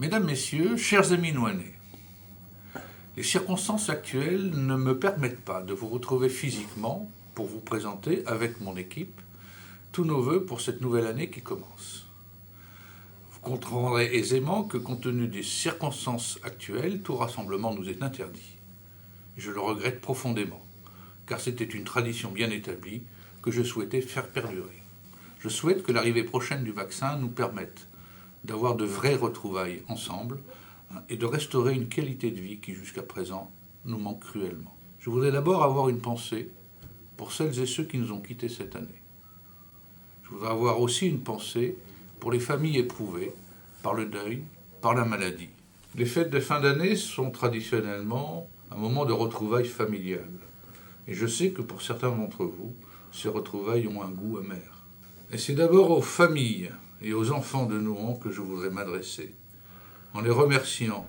Mesdames, Messieurs, chers amis nouanais, les circonstances actuelles ne me permettent pas de vous retrouver physiquement pour vous présenter, avec mon équipe, tous nos vœux pour cette nouvelle année qui commence. Vous comprendrez aisément que, compte tenu des circonstances actuelles, tout rassemblement nous est interdit. Je le regrette profondément, car c'était une tradition bien établie que je souhaitais faire perdurer. Je souhaite que l'arrivée prochaine du vaccin nous permette d'avoir de vraies retrouvailles ensemble et de restaurer une qualité de vie qui, jusqu'à présent, nous manque cruellement. Je voudrais d'abord avoir une pensée pour celles et ceux qui nous ont quittés cette année. Je voudrais avoir aussi une pensée pour les familles éprouvées par le deuil, par la maladie. Les fêtes de fin d'année sont traditionnellement un moment de retrouvailles familiales. Et je sais que pour certains d'entre vous, ces retrouvailles ont un goût amer. Et c'est d'abord aux familles et aux enfants de Nouan que je voudrais m'adresser, en les remerciant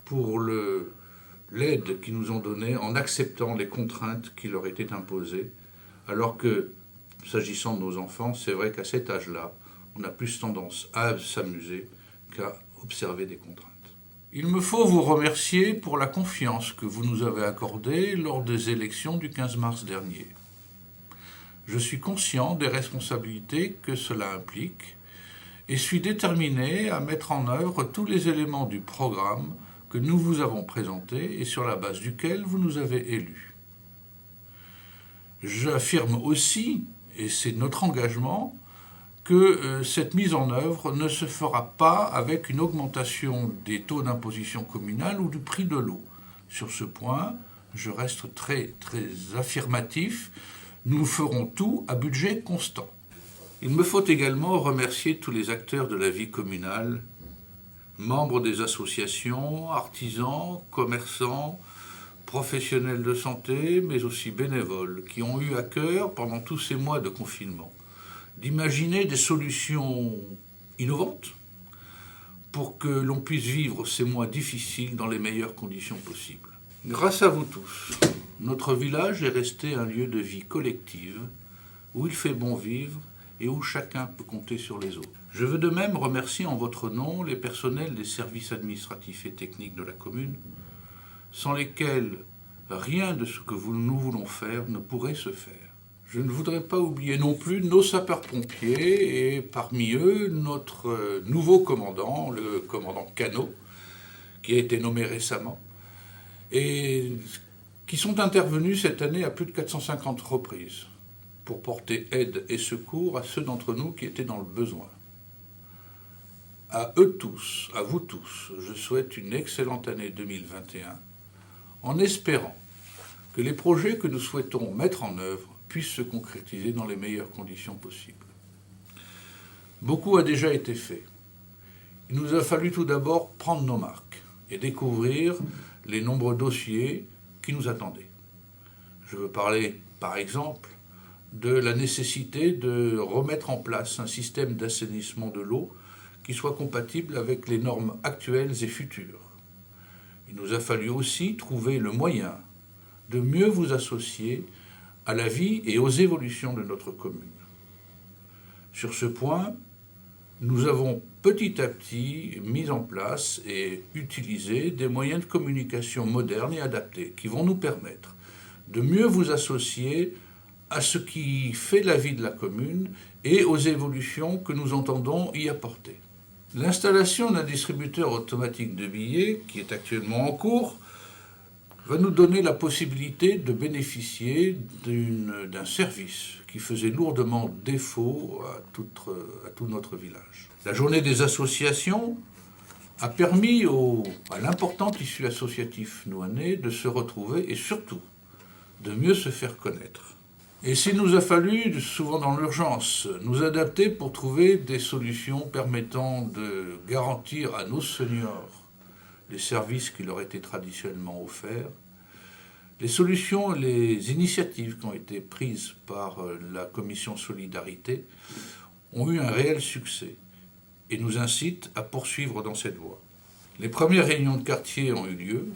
pour l'aide qu'ils nous ont donnée en acceptant les contraintes qui leur étaient imposées, alors que, s'agissant de nos enfants, c'est vrai qu'à cet âge-là, on a plus tendance à s'amuser qu'à observer des contraintes. Il me faut vous remercier pour la confiance que vous nous avez accordée lors des élections du 15 mars dernier. Je suis conscient des responsabilités que cela implique et suis déterminé à mettre en œuvre tous les éléments du programme que nous vous avons présenté et sur la base duquel vous nous avez élus. J'affirme aussi, et c'est notre engagement, que cette mise en œuvre ne se fera pas avec une augmentation des taux d'imposition communale ou du prix de l'eau. Sur ce point, je reste très affirmatif. Nous ferons tout à budget constant. Il me faut également remercier tous les acteurs de la vie communale, membres des associations, artisans, commerçants, professionnels de santé, mais aussi bénévoles, qui ont eu à cœur, pendant tous ces mois de confinement, d'imaginer des solutions innovantes pour que l'on puisse vivre ces mois difficiles dans les meilleures conditions possibles. Grâce à vous tous, notre village est resté un lieu de vie collective où il fait bon vivre et où chacun peut compter sur les autres. Je veux de même remercier en votre nom les personnels des services administratifs et techniques de la commune, sans lesquels rien de ce que nous voulons faire ne pourrait se faire. Je ne voudrais pas oublier non plus nos sapeurs-pompiers et parmi eux notre nouveau commandant, le commandant Cano, qui a été nommé récemment, et qui sont intervenus cette année à plus de 450 reprises pour porter aide et secours à ceux d'entre nous qui étaient dans le besoin. À eux tous, à vous tous, je souhaite une excellente année 2021, en espérant que les projets que nous souhaitons mettre en œuvre puissent se concrétiser dans les meilleures conditions possibles. Beaucoup a déjà été fait. Il nous a fallu tout d'abord prendre nos marques et découvrir les nombreux dossiers qui nous attendaient. Je veux parler, par exemple, de la nécessité de remettre en place un système d'assainissement de l'eau qui soit compatible avec les normes actuelles et futures. Il nous a fallu aussi trouver le moyen de mieux vous associer à la vie et aux évolutions de notre commune. Sur ce point, nous avons petit à petit mis en place et utilisé des moyens de communication modernes et adaptés qui vont nous permettre de mieux vous associer à ce qui fait la vie de la commune et aux évolutions que nous entendons y apporter. L'installation d'un distributeur automatique de billets, qui est actuellement en cours, va nous donner la possibilité de bénéficier d'un service qui faisait lourdement défaut à tout notre village. La journée des associations a permis à l'important tissu associatif nouanais de se retrouver et surtout de mieux se faire connaître. Et s'il nous a fallu, souvent dans l'urgence, nous adapter pour trouver des solutions permettant de garantir à nos seniors les services qui leur étaient traditionnellement offerts, les solutions, les initiatives qui ont été prises par la commission Solidarité ont eu un réel succès et nous incitent à poursuivre dans cette voie. Les premières réunions de quartier ont eu lieu.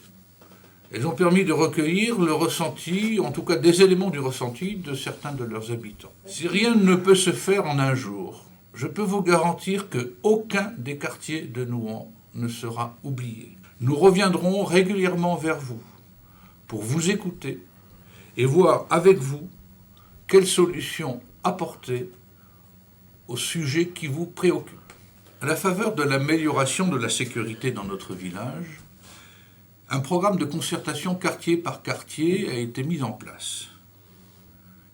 Elles ont permis de recueillir le ressenti, en tout cas des éléments du ressenti de certains de leurs habitants. Si rien ne peut se faire en un jour, je peux vous garantir qu'aucun des quartiers de Nouan ne sera oublié. Nous reviendrons régulièrement vers vous pour vous écouter et voir avec vous quelles solutions apporter aux sujets qui vous préoccupent. À la faveur de l'amélioration de la sécurité dans notre village, un programme de concertation quartier par quartier a été mis en place.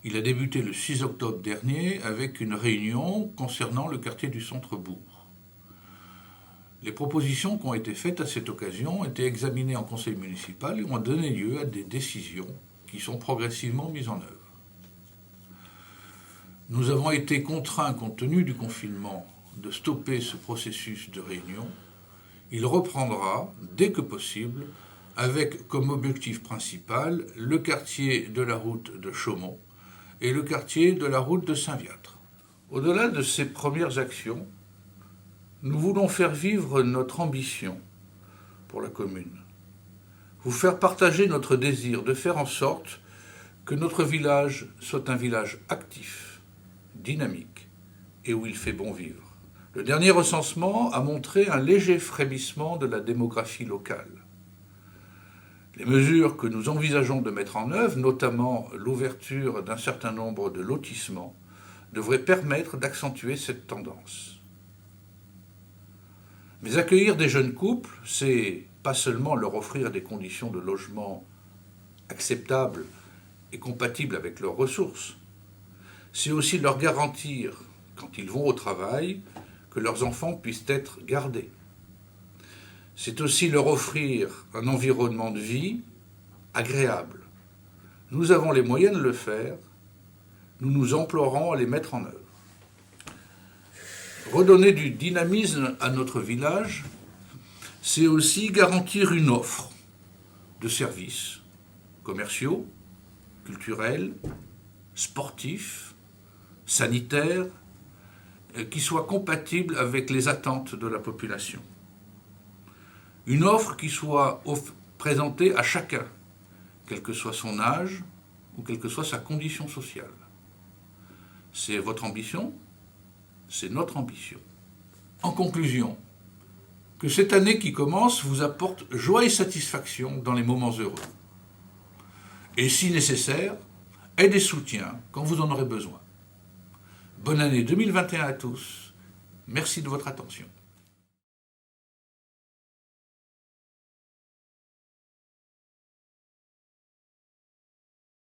Il a débuté le 6 octobre dernier avec une réunion concernant le quartier du Centre-Bourg. Les propositions qui ont été faites à cette occasion ont été examinées en conseil municipal et ont donné lieu à des décisions qui sont progressivement mises en œuvre. Nous avons été contraints, compte tenu du confinement, de stopper ce processus de réunion. Il reprendra, dès que possible, avec comme objectif principal le quartier de la route de Chaumont et le quartier de la route de Saint-Viâtre. Au-delà de ces premières actions, nous voulons faire vivre notre ambition pour la commune, vous faire partager notre désir de faire en sorte que notre village soit un village actif, dynamique et où il fait bon vivre. Le dernier recensement a montré un léger frémissement de la démographie locale. Les mesures que nous envisageons de mettre en œuvre, notamment l'ouverture d'un certain nombre de lotissements, devraient permettre d'accentuer cette tendance. Mais accueillir des jeunes couples, c'est pas seulement leur offrir des conditions de logement acceptables et compatibles avec leurs ressources, c'est aussi leur garantir, quand ils vont au travail, que leurs enfants puissent être gardés. C'est aussi leur offrir un environnement de vie agréable. Nous avons les moyens de le faire, nous nous emploierons à les mettre en œuvre. Redonner du dynamisme à notre village, c'est aussi garantir une offre de services commerciaux, culturels, sportifs, sanitaires, qui soit compatible avec les attentes de la population. Une offre qui soit présentée à chacun, quel que soit son âge ou quelle que soit sa condition sociale. C'est votre ambition, c'est notre ambition. En conclusion, que cette année qui commence vous apporte joie et satisfaction dans les moments heureux. Et si nécessaire, aide et soutien quand vous en aurez besoin. Bonne année 2021 à tous. Merci de votre attention.